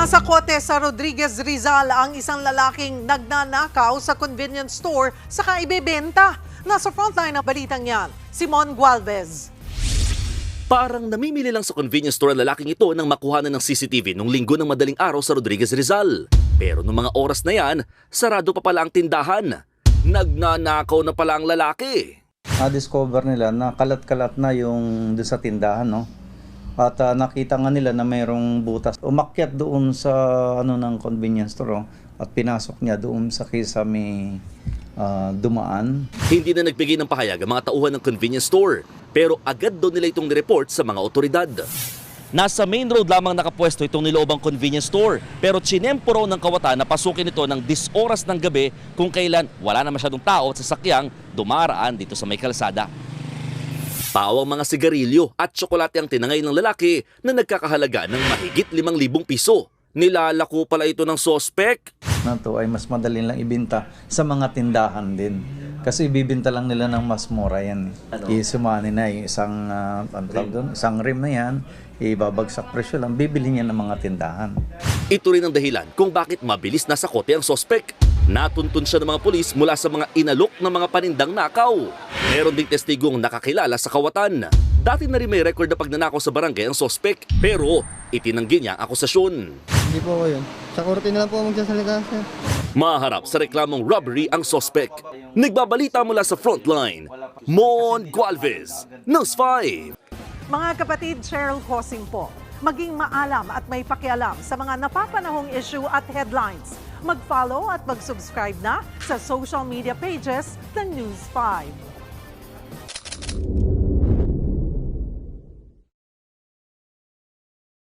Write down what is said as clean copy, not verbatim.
Nasakote sa Rodriguez Rizal ang isang lalaking nagnanakaw sa convenience store saka ibebenta. Nasa frontline ng balitang yan, Simon Gualvez. Parang namimili lang sa convenience store ang lalaking ito nang makuhanan ng CCTV nung linggo ng madaling araw sa Rodriguez Rizal. Pero nung mga oras na yan, sarado pa pala ang tindahan. Nagnanakaw na pala ang lalaki. Na-discover nila na kalat-kalat na yung doon sa tindahan, no? At nakita nga nila na mayroong butas. Umakyat doon sa ng convenience store, at pinasok niya doon sa kisame dumaan. Hindi na nagbigay ng pahayag ang mga tauhan ng convenience store, pero agad daw nila itong nireport sa mga otoridad. Nasa main road lamang nakapwesto itong niloobang convenience store, pero tsinempo raw ng kawatan na pasukin ito ng 10 oras ng gabi kung kailan wala na masyadong tao at sasakyang dumaraan dito sa may kalsada. Pawang mga sigarilyo at tsokolate ang tinangay ng lalaki na nagkakahalaga ng mahigit 5,000 piso. Nilalako pala ito ng sospek. Ito ay mas madali lang ibenta sa mga tindahan din. Kasi ibibenta lang nila ng mas mura yan. Isumani na isang rim na yan, ibabagsak presyo lang, bibili niya ng mga tindahan. Ito rin ang dahilan kung bakit mabilis nasa kote ang sospek. Natuntun siya ng mga pulis mula sa mga inalok ng mga panindang nakaw. Meron ding testigong nakakilala sa kawatan. Dati na rin may record na pagnanakaw sa barangay ang sospek, pero itinanggi niya ang akusasyon. Hindi po ako yun. Sa korte na lang po magsasalita, sir. Maharap sa reklamong robbery ang sospek. Nagbabalita mula sa frontline, Mon Gualvez, News 5. Mga kapatid, Cheryl Cosing po. Maging maalam at may pakialam sa mga napapanahong issue at headlines. Mag-follow at mag-subscribe na sa social media pages ng News 5.